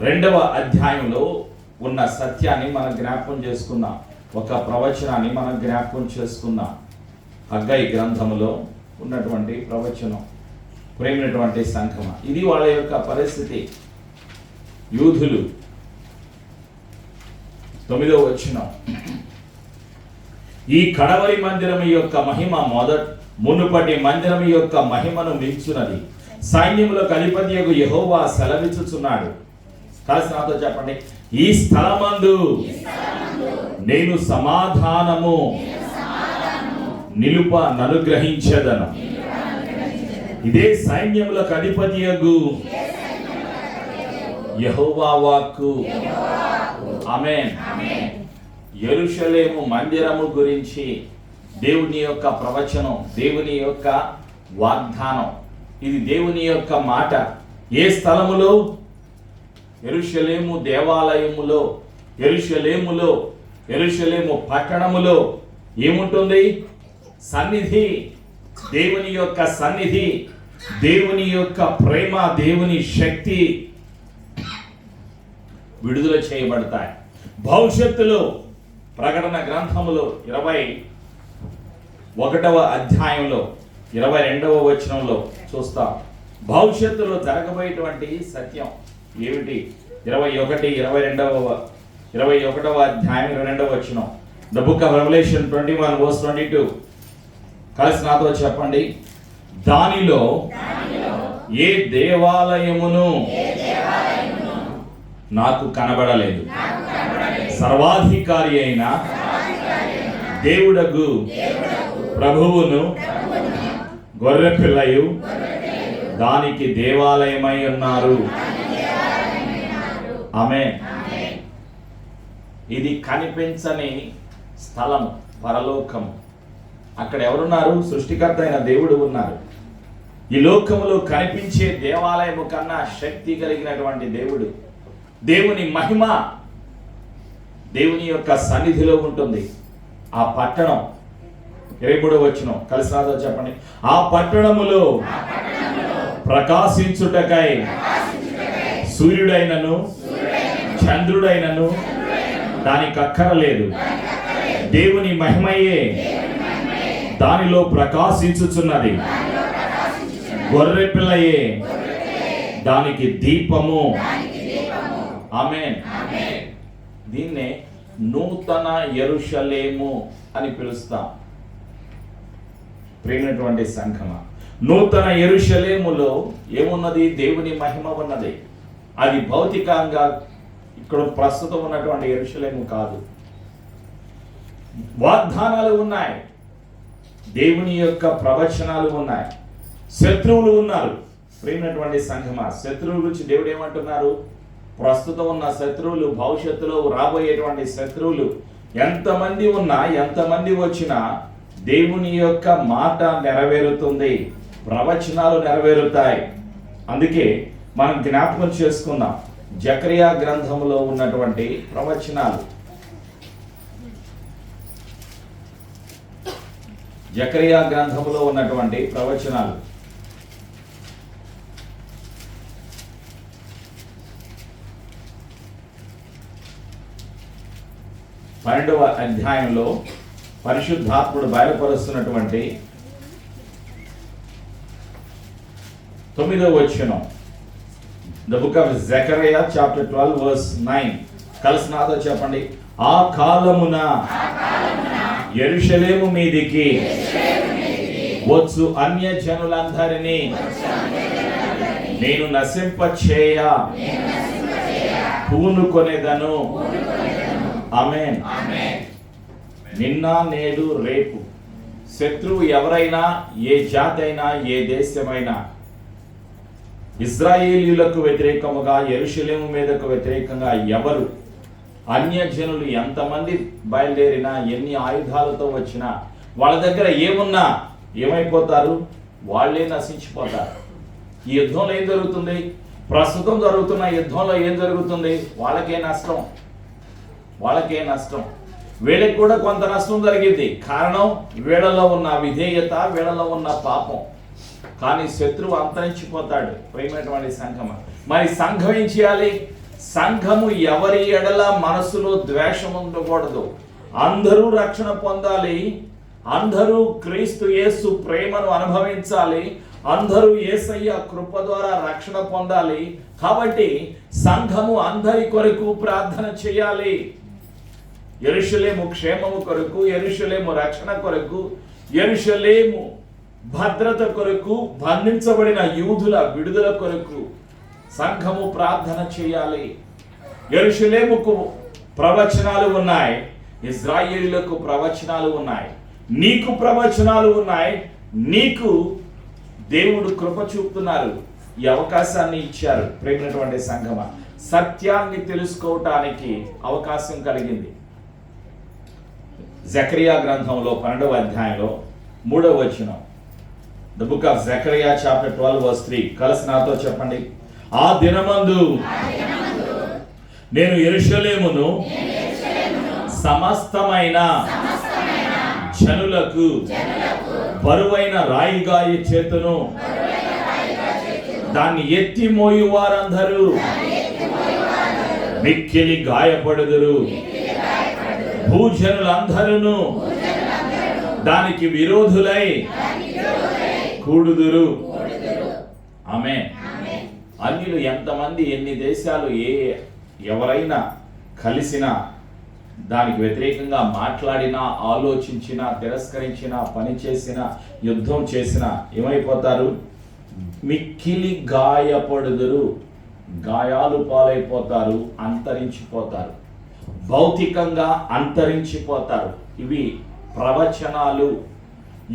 2వ అధ్యాయంలో ఉన్న సత్యాన్ని మనం జ్ఞాపకం చేసుకుందాం. ఒక ప్రవచనాన్ని మనం జ్ఞాపకం చేసుకుందాం. హగ్గై గ్రంథములో ఉన్నటువంటి ప్రవచనం. ప్రేమైనటువంటి సంఘమ, ఇది వాళ్ళ యొక్క పరిస్థితి. యూదులు 9వ వచనం, ఈ కడవరి మందిరం యొక్క మహిమ మునుపటి మందిరం యొక్క మహిమను మించున్నది, సైన్యములకు అధిపతియగు యెహోవా సెలవిచ్చుచున్నాడు. కలిసి నాతో చెప్పండి, ఈ స్థలమందు నేను సమాధానము నిలుపననుగ్రహించెదను. ఇదే సైన్యములకు అధిపతియగు యెహోవా వాక్కు. ఆమేన్. యెరూషలేము మందిరము గురించి దేవుని యొక్క ప్రవచనం, దేవుని యొక్క వాగ్దానం. ఇది దేవుని యొక్క మాట. ఏ స్థలములో? యెరూషలేము దేవాలయములో, యెరూషలేము పట్టణములో ఏముంటుంది? సన్నిధి, దేవుని యొక్క సన్నిధి, దేవుని యొక్క ప్రేమ, దేవుని శక్తి విడుదల చేయబడతాయి. భవిష్యత్తులో ప్రకటన గ్రంథములో 21వ అధ్యాయంలో 22వ వచనంలో చూస్తాం. భవిష్యత్తులో జరగబోయేటువంటి సత్యం ఏమిటి? 21వ అధ్యాయం 22వ వచనం, ద బుక్ ఆఫ్ రెవల్యూషన్ 21:22. కలిసి నాతో చెప్పండి, దానిలో ఏ దేవాలయమును నాకు కనబడలేదు, సర్వాధికారి అయిన దేవుడగు ప్రభువును గొర్రె పిల్లయు దానికి దేవాలయమై ఉన్నారు. ఆమేన్. ఇది కనిపించని స్థలము, పరలోకము. అక్కడ ఎవరున్నారు? సృష్టికర్త అయిన దేవుడు ఉన్నారు. ఈ లోకములో కనిపించే దేవాలయము కన్నా శక్తి కలిగినటువంటి దేవుడు, దేవుని మహిమ దేవుని యొక్క సన్నిధిలో ఉంటుంది. ఆ పట్టణం 23వ వచనం, కలిసి నాతో చెప్పండి, ఆ పట్టణములో ప్రకాశించుటకై సూర్యుడైనను చంద్రుడైనను దానికి అక్కరలేదు, దేవుని మహిమయే దానిలో ప్రకాశించుచున్నది, గొర్రె పిల్లయే దానికి దీపము. ఆమేన్. దీన్నే నూతన యెరూషలేము అని పిలుస్తాం. ప్రియమైనటువంటి సంఘమ, నూతన యెరూషలేములో ఏమున్నది? దేవుని మహిమ ఉన్నది. అది భౌతికంగా ఇక్కడ ప్రస్తుతం ఉన్నటువంటి యెరూషలేము కాదు. వాగ్దానాలు ఉన్నాయి, దేవుని యొక్క ప్రవచనాలు ఉన్నాయి. శత్రువులు ఉన్నారు. ప్రియమైనటువంటి సంఘమ, శత్రువుల గురించి దేవుడు ఏమంటున్నారు? ప్రస్తుతం ఉన్న శత్రువులు, భవిష్యత్తులో రాబోయేటువంటి శత్రువులు ఎంతమంది ఉన్నా, ఎంతమంది వచ్చినా దేవుని యొక్క మాట నెరవేరుతుంది, ప్రవచనాలు నెరవేరుతాయి. అందుకే మనం జ్ఞాపకం చేసుకుందాం జకరియా గ్రంథంలో ఉన్నటువంటి ప్రవచనాలు. జకరియా గ్రంథంలో ఉన్నటువంటి ప్రవచనాలు. పన్నెండవ అధ్యాయంలో పరిశుద్ధాత్ముడు బయలుపరుస్తున్నటువంటి 9వ వచనం, the book of Zechariah chapter 12:9. కలిసి నాతో చెప్పండి, ఆ కాలమున యెరూషలేము మీదికి వచ్చు అన్య జనులందరినీ నేను నశింపచేయ పూనుకొనేదను. ఆమేన్. నిన్న నేడు రేపు శత్రువు ఎవరైనా, ఏ జాతి అయినా, ఏ దేశమైనా ఇశ్రాయేలీయులకు వ్యతిరేకముగా, యెరూషలేము మీదకు వ్యతిరేకంగా ఎవరు, అన్యజనులు ఎంతమంది బయలుదేరినా, ఎన్ని ఆయుధాలతో వచ్చినా, వాళ్ళ దగ్గర ఏమున్నా ఏమైపోతారు? వాళ్ళే నశించిపోతారు. ఈ యుద్ధంలో ఏం జరుగుతుంది? ప్రస్తుతం జరుగుతున్న యుద్ధంలో ఏం జరుగుతుంది? వాళ్ళకే నష్టం, వాళ్ళకే నష్టం. వీళ్ళకి కూడా కొంత నష్టం జరిగింది. కారణం వీళ్ళలో ఉన్న విధేయత, వీళ్ళలో ఉన్న పాపం. కానీ శత్రువు అంతరించిపోతాడు. ప్రియమైనటువంటి సంఘం, మరి సంఘం ఏం చేయాలి? సంఘము ఎవరి ఎడల మనసులో ద్వేషం ఉండకూడదు. అందరూ రక్షణ పొందాలి, అందరూ క్రీస్తు యేసు ప్రేమను అనుభవించాలి, అందరూ యేసయ్య కృప ద్వారా రక్షణ పొందాలి. కాబట్టి సంఘము అందరి కొరకు ప్రార్థన చేయాలి. యెరూషలేము క్షేమము కొరకు, యెరూషలేము రక్షణ కొరకు, యెరూషలేము భద్రత కొరకు, బంధించబడిన యూదుల విడుదల కొరకు సంఘము ప్రార్థన చేయాలి. యెరూషలేముకు ప్రవచనాలు ఉన్నాయి, ఇశ్రాయేలీయులకు ప్రవచనాలు ఉన్నాయి, నీకు ప్రవచనాలు ఉన్నాయి. నీకు దేవుడు కృప చూపుతున్నారు, ఈ అవకాశాన్ని ఇచ్చారు. ప్రేమైనటువంటి సంఘమ, సత్యాన్ని తెలుసుకోవటానికి అవకాశం కలిగింది. జకరియా గ్రంథంలో 12వ అధ్యాయంలో 3వ వచనం, the book of Zechariah chapter 12 verse 3. కలిసి నాతో చెప్పండి. ఆ దినమందు నేను యెరూషలేమును సమస్తమైన జనులకు బరువైన రాయిగా చేతును, దాన్ని ఎత్తి మోయు వారందరూ మిక్కిలి గాయపడుదురు, భూజనులందరూ దానికి విరోధులై కూడుదురు. ఆమేన్. అన్యులు ఎంతమంది, ఎన్ని దేశాలు, ఎవరైనా కలిసినా, దానికి వ్యతిరేకంగా మాట్లాడినా, ఆలోచించినా, తిరస్కరించినా, పని చేసినా, యుద్ధం చేసినా ఏమైపోతారు? మిక్కిలి గాయపడుదురు, గాయాలు పాలైపోతారు, అంతరించిపోతారు, భౌతికంగా అంతరించిపోతారు. ఇవి ప్రవచనాలు,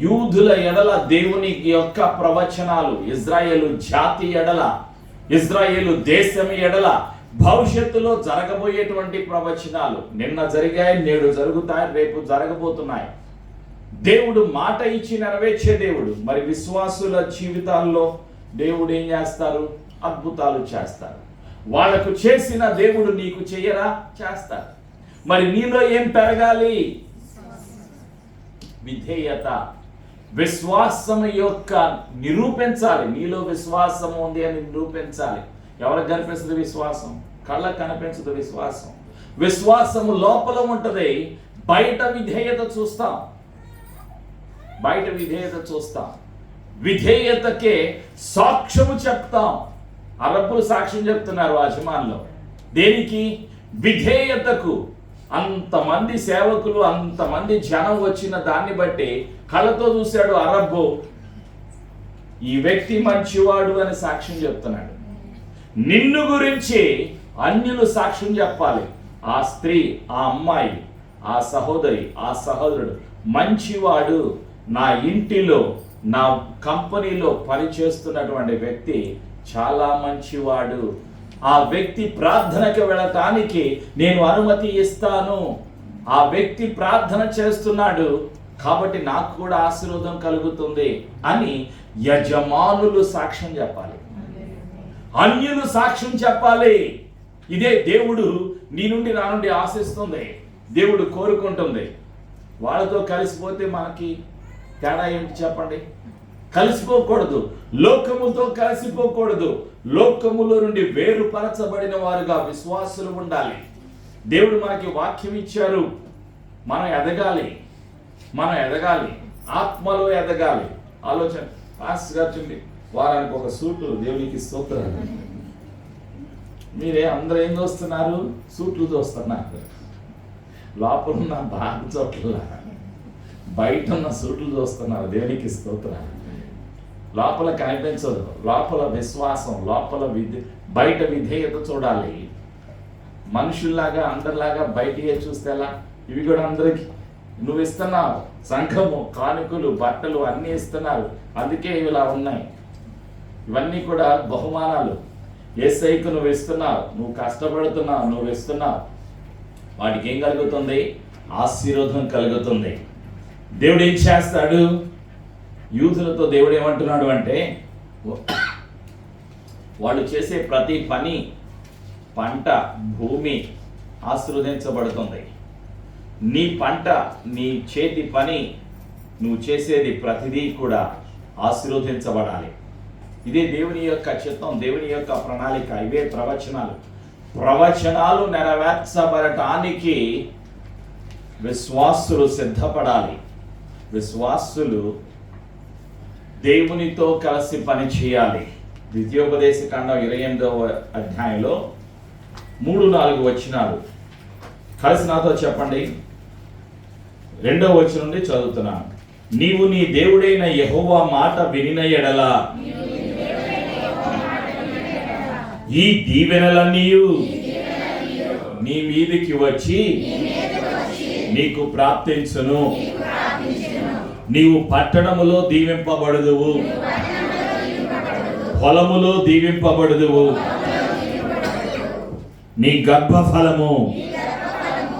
యూదుల ఎడల దేవుని యొక్క ప్రవచనాలు, ఇజ్రాయేలు జాతి ఎడల, ఇజ్రాయేలు దేశం ఎడల భవిష్యత్తులో జరగబోయేటువంటి ప్రవచనాలు. నిన్న జరిగాయి, నేడు జరుగుతాయి, రేపు జరగబోతున్నాయి. దేవుడు మాట ఇచ్చి నెరవేర్చే దేవుడు. మరి విశ్వాసుల జీవితాల్లో దేవుడు ఏం చేస్తారు? అద్భుతాలు చేస్తారు. వాళ్లకు చేసిన దేవుడు నీకు చేయరా? చేస్తారు. మరి నీలో ఏం పెరగాలి? విధేయత, విశ్వాసం యొక్క నిరూపించాలి. నీలో విశ్వాసం ఉంది అని నిరూపించాలి. ఎవరికి కనిపిస్తుంది విశ్వాసం? కళ్ళకు కనిపించదు విశ్వాసం. విశ్వాసము లోపల ఉంటది, బయట విధేయత చూస్తాం, బయట విధేయత చూస్తాం. విధేయతకే సాక్ష్యము చెప్తాం. అరబ్బులు సాక్ష్యం చెప్తున్నారు అజమాన్లో. దేనికి? విధేయతకు. అంతమంది సేవకులు, అంతమంది జనం వచ్చిన దాన్ని బట్టి కళ్ళతో చూశాడు అరబ్బు, ఈ వ్యక్తి మంచివాడు అని సాక్ష్యం చెప్తున్నాడు. నిన్ను గురించి అన్యులు సాక్ష్యం చెప్పాలి. ఆ స్త్రీ, ఆ అమ్మాయి, ఆ సహోదరి, ఆ సహోదరుడు మంచివాడు, నా ఇంటిలో, నా కంపెనీలో పనిచేస్తున్నటువంటి వ్యక్తి చాలా మంచివాడు, ఆ వ్యక్తి ప్రార్థనకు వెళ్ళటానికి నేను అనుమతి ఇస్తాను, ఆ వ్యక్తి ప్రార్థన చేస్తున్నాడు కాబట్టి నాకు కూడా ఆశీర్వాదం కలుగుతుంది అని యజమానులు సాక్ష్యం చెప్పాలి, అన్యులు సాక్ష్యం చెప్పాలి. ఇదే దేవుడు నీ నుండి, నా నుండి ఆశిస్తుంది, దేవుడు కోరుకుంటుంది. వాళ్ళతో కలిసిపోతే మనకి తేడా ఏంటి చెప్పండి? కలిసిపోకూడదు, లోకముతో కలిసిపోకూడదు. లోకములో నుండి వేరుపరచబడిన వారుగా విశ్వాసులు ఉండాలి. దేవుడు మనకి వాక్యం ఇచ్చారు, మనం ఎదగాలి, మనం ఎదగాలి, ఆత్మలో ఎదగాలి. ఆలోచన పాస్టర్ గారు చూడండి, వారానికి ఒక సూట్లు దేవునికి స్తోత్రాలు. మీరే అందరూ ఏం చూస్తున్నారు? సూట్లు చూస్తున్నారు. లోపల ఉన్న బాగా చోట్ల, బయట ఉన్న సూట్లు చూస్తున్నారు. దేవునికి స్తోత్రాలు. లోపల కనిపించదు, లోపల విశ్వాసం, లోపల బయట విధేయత చూడాలి. మనుషుల్లాగా అందరిలాగా బయటికే చూస్తే ఎలా? ఇవి కూడా అందరికి నువ్వు ఇస్తున్నావు, సంఘము కానుకలు బట్టలు అన్నీ ఇస్తున్నారు, అందుకే ఇలా ఉన్నాయి. ఇవన్నీ కూడా బహుమానాలు. యేసయ్యకు నువ్వు ఇస్తున్నావు, నువ్వు కష్టపడుతున్నావు, నువ్వు ఇస్తున్నావు, వాటికి ఏం కలుగుతుంది? ఆశీర్వాదం కలుగుతుంది. దేవుడు ఏం చేస్తాడు? యూదులతో దేవుడు ఏమంటున్నాడు అంటే, వాళ్ళు చేసే ప్రతి పని, పంట, భూమి ఆశీర్వదించబడుతుంది. నీ పంట, నీ చేతి పని, నువ్వు చేసేది ప్రతిదీ కూడా ఆశీర్వదించబడాలి. ఇదే దేవుని యొక్క చిత్తం, దేవుని యొక్క ప్రణాళిక. ఇవే ప్రవచనాలు. ప్రవచనాలు నెరవేర్చబడటానికి విశ్వాసులు సిద్ధపడాలి. విశ్వాసులు దేవునితో కలిసి పని చేయాలి. ద్వితీయోపదేశకాండం 28వ అధ్యాయంలో 3-4 వచనాలు కలిసి నాతో చెప్పండి. 2వ వచనం నుండి చదువుతున్నాను. నీవు నీ దేవుడైన యెహోవా మాట వినిన ఎడల ఈ దీవెనలన్నీ నీ మీదికి వచ్చి నీకు ప్రాప్తించును. నీవు పట్టణములో దీవింపబడుదువు, పొలములో దీవింపబడుదువు. నీ గర్భఫలము,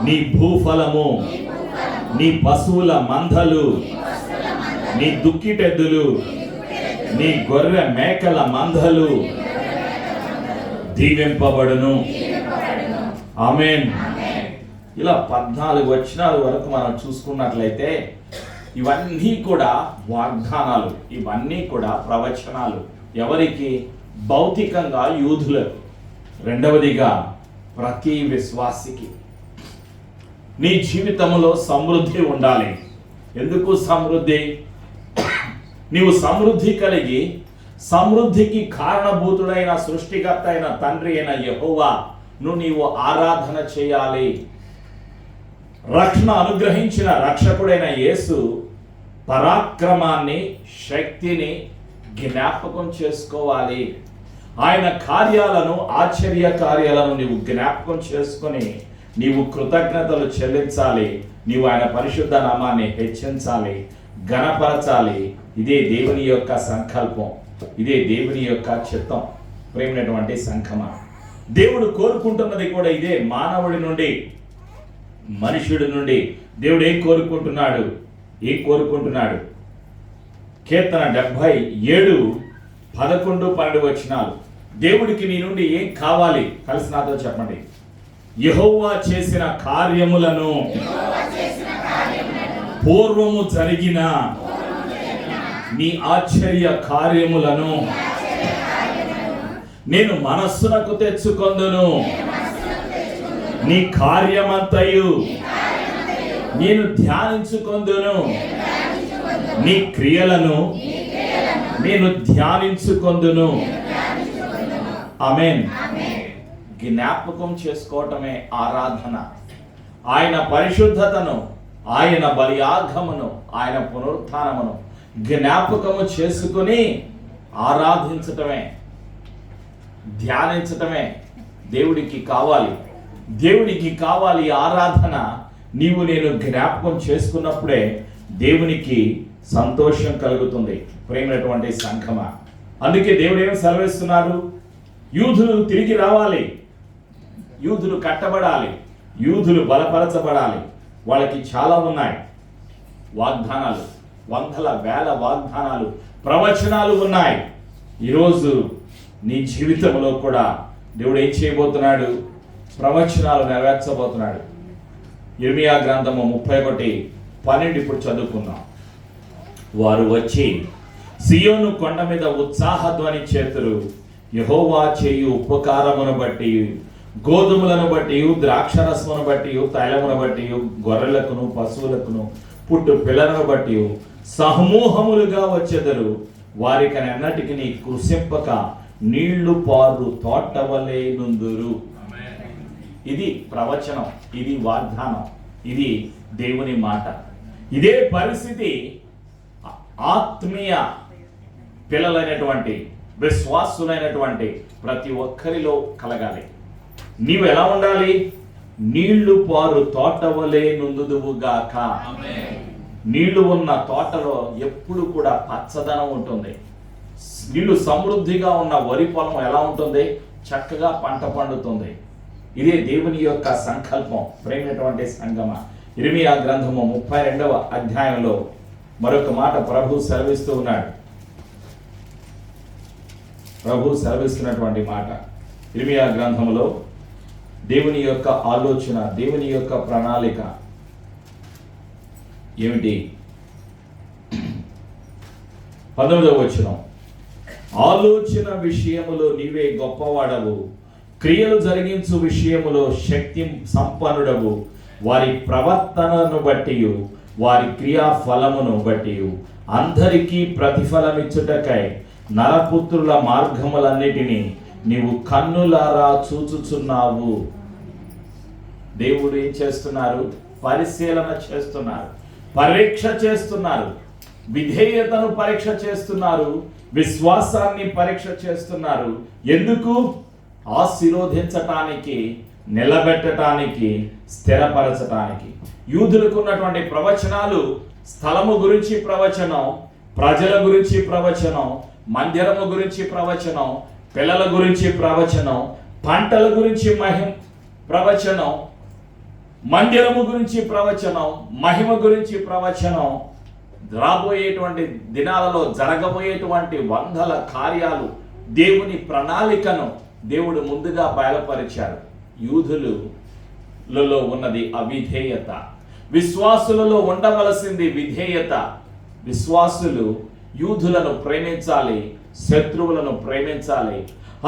నీ భూఫలము, నీ పశువుల మందలు, నీ దుక్కిటెద్దులు, నీ గొర్రె మేకల మందలు దీవింపబడును. ఆమేన్. ఇలా 14 వచనాల వరకు మనం చూసుకున్నట్లయితే ఇవన్నీ కూడా వాగ్దానాలు, ఇవన్నీ కూడా ప్రవచనాలు. ఎవరికి? భౌతికంగా యూదులకు. రెండవదిగా ప్రతి విశ్వాసికి. నీ జీవితంలో సమృద్ధి ఉండాలి. ఎందుకు సమృద్ధి? నీవు సమృద్ధి కలిగి, సమృద్ధికి కారణభూతుడైన సృష్టికర్త అయిన తండ్రి అయిన యెహోవాను నీవు ఆరాధన చేయాలి. రక్షణ అనుగ్రహించిన రక్షకుడైన యేసు పరాక్రమాన్ని, శక్తిని జ్ఞాపకం చేసుకోవాలి. ఆయన కార్యాలను, ఆశ్చర్య కార్యాలను నీవు జ్ఞాపకం చేసుకొని నీవు కృతజ్ఞతలు చెల్లించాలి. నీవు ఆయన పరిశుద్ధ నామాన్ని హెచ్చించాలి, ఘనపరచాలి. ఇదే దేవుని యొక్క సంకల్పం, ఇదే దేవుని యొక్క చిత్తం. ప్రేమైనటువంటి సంఘమా, దేవుడు కోరుకుంటున్నది కూడా ఇదే. మానవుడి నుండి, మనుషుడి నుండి దేవుడు ఏం కోరుకుంటున్నాడు? కీర్తన 77:11-12 వచనాలు. దేవుడికి నీ నుండి ఏం కావాలి? కలిసి నాతో చెప్పండి. యెహోవా చేసిన కార్యములను, పూర్వము జరిగిన నీ ఆశ్చర్య కార్యములను నేను మనస్సునకు తెచ్చుకొందును. నీ కార్యమంతయు నేను ధ్యానించుకొందును. నీ క్రియలను నేను ధ్యానించుకొందును. ఆమేన్. జ్ఞాపకం చేసుకోవటమే ఆరాధన. ఆయన పరిశుద్ధతను, ఆయన బలియాగమును, ఆయన పునరుత్థానమును జ్ఞాపకము చేసుకుని ఆరాధించటమే, ధ్యానించటమే దేవుడికి కావాలి. దేవునికి కావాలి ఆరాధన. నీవు నేను జ్ఞాపకం చేసుకున్నప్పుడే దేవునికి సంతోషం కలుగుతుంది. ప్రేమైనటువంటి సంఘమా, అందుకే దేవుడు ఏమి సెలవిస్తున్నారు? యూదులు తిరిగి రావాలి, యూదులు కట్టబడాలి, యూదులు బలపరచబడాలి. వాళ్ళకి చాలా ఉన్నాయి వాగ్దానాలు, వందల వేల వాగ్దానాలు, ప్రవచనాలు ఉన్నాయి. ఈరోజు నీ జీవితంలో కూడా దేవుడు ఏం చేయబోతున్నాడు? ప్రవచనాలు నెరవేర్చబోతున్నాడు. ఇర్మియా గ్రంథము 31:12 ఇప్పుడు చదువుకుందాం. వారు వచ్చి సియోను కొండ మీద ఉత్సాహధ్వని చేతురు. యెహోవా చేయు ఉపకారమును బట్టి, గోధుమలను బట్టి, ద్రాక్షరసమును బట్టి, తైలమును బట్టి, గొర్రెలకును పశువులకును పుట్టు పిల్లలను బట్టి సమూహములుగా వచ్చెదరు. వారికనెన్నటికి నీ కృషింపక నీళ్లు పారు తోటవలే నుందురు. ఇది ప్రవచనం, ఇది వాగ్దానం, ఇది దేవుని మాట. ఇదే పరిస్థితి ఆత్మీయ పిల్లలైనటువంటి విశ్వాసులైనటువంటి ప్రతి ఒక్కరిలో కలగాలి. నీవు ఎలా ఉండాలి? నీళ్లు పారు తోట వలె నుందుదువుగాక. నీళ్లు ఉన్న తోటలో ఎప్పుడు కూడా పచ్చదనం ఉంటుంది. నీళ్లు సమృద్ధిగా ఉన్న వరి పొలం ఎలా ఉంటుంది? చక్కగా పంట పండుతుంది. ఇదే దేవుని యొక్క సంకల్పం. ప్రేమైనటువంటి సంగమ, ఇర్మియా గ్రంథము 32వ అధ్యాయంలో మరొక మాట ప్రభు సెలవిస్తూ ఉన్నాడు. ప్రభు సెలవిస్తున్నటువంటి మాట ఇర్మియా గ్రంథములో దేవుని యొక్క ఆలోచన, దేవుని యొక్క ప్రణాళిక ఏమిటి? 19వ వచనం, ఆలోచన విషయములో నీవే గొప్పవాడవు, క్రియలు జరిగించు విషయములో శక్తి సంపన్నుడవు, వారి ప్రవర్తనను బట్టి వారి క్రియా ఫలమును బట్టి అందరికీ ప్రతిఫలమిచ్చుటకై నరపుత్రుల మార్గములన్నిటినీ నీవు కన్నులారా చూచుచున్నావు. దేవుడు ఏం చేస్తున్నారు? పరిశీలన చేస్తున్నారు, పరీక్ష చేస్తున్నారు, విధేయతను పరీక్ష చేస్తున్నారు, విశ్వాసాన్ని పరీక్ష చేస్తున్నారు. ఎందుకు? ఆశీర్వదించటానికి, నిలబెట్టడానికి, స్థిరపరచటానికి. యూదులకు ఉన్నటువంటి ప్రవచనాలు స్థలము గురించి ప్రవచనం, ప్రజల గురించి ప్రవచనం, మందిరము గురించి ప్రవచనం, పిల్లల గురించి ప్రవచనం, పంటల గురించి ప్రవచనం, మందిరము గురించి ప్రవచనం, మహిమ గురించి ప్రవచనం, రాబోయేటువంటి దినాలలో జరగబోయేటువంటి వందల కార్యాలు, దేవుని ప్రణాళికను దేవుడు ముందుగా బయలుపరిచారు. యూదులలో ఉన్నది అవిధేయత, విశ్వాసులలో ఉండవలసింది విధేయత. విశ్వాసులు యూదులను ప్రేమించాలి, శత్రువులను ప్రేమించాలి,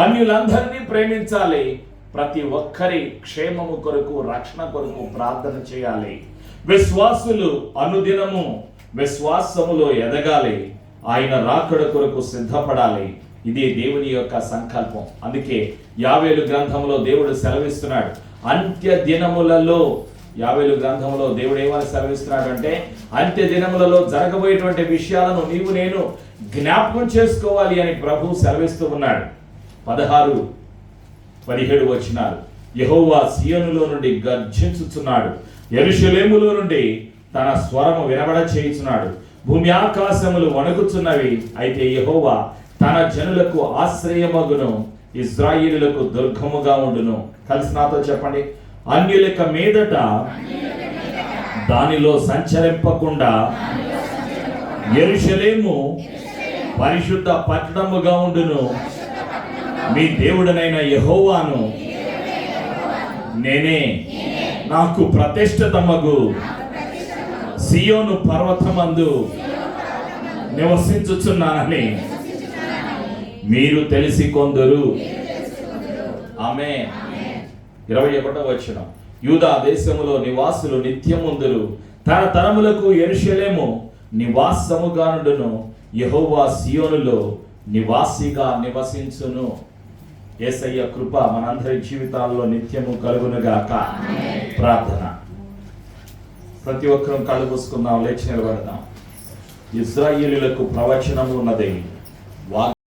అన్యులందరినీ ప్రేమించాలి, ప్రతి ఒక్కరి క్షేమము కొరకు, రక్షణ కొరకు ప్రార్థన చేయాలి. విశ్వాసులు అనుదినము విశ్వాసములో ఎదగాలి, ఆయన రాకడ కొరకు సిద్ధపడాలి. ఇది దేవుని యొక్క సంకల్పం. అందుకే యావేలు గ్రంథంలో దేవుడు సెలవిస్తున్నాడు, అంత్య దినములలో, యావేలు గ్రంథంలో దేవుడు ఏమని సెలవిస్తున్నాడు అంటే, అంత్య దినములలో జరగబోయేటువంటి విషయాలను నీవు నేను జ్ఞాపకం చేసుకోవాలి అని ప్రభు సెలవిస్తూ ఉన్నాడు. 16-17 వచనాలు, యెహోవా సియోనులో నుండి గర్జించుచున్నాడు, యెరూషలేములో నుండి తన స్వరము వినబడ చేయుచున్నాడు. భూమి ఆకాశములు వణుకుచున్నవి, అయితే యెహోవా తన జనులకు ఆశ్రయమగును, ఇశ్రాయేలులకు దుర్గముగా ఉండును. కలిసి నాతో చెప్పండి, అన్యులక మీదట దానిలో సంచరింపకుండా యెరూషలేము పరిశుద్ధ పట్టణముగా ఉండును. మీ దేవుడనైన యెహోవాను నేనే, నాకు ప్రతిష్ఠితమగు సియోను పర్వతమందు నివసించుచున్నానని మీరు తెలిసి కొందరు. ఆమేన్. 21వ వచనం, యూదా దేశములో నివాసులు నిత్యముందురు, తరతరములకు యెరూషలేము నివాసముగా నుండును, యెహోవా సియోనులో నివాసిగా నివసించును. యేసయ్య కృప మనందరి జీవితాల్లో నిత్యము కలుగునుగాక. ప్రార్థన. ప్రతి ఒక్కరూ కళ్ళు మూసుకుందాం, లేచి నిలబడదాం. ఇశ్రాయేలీయులకు ప్రవచనము ఉన్నది.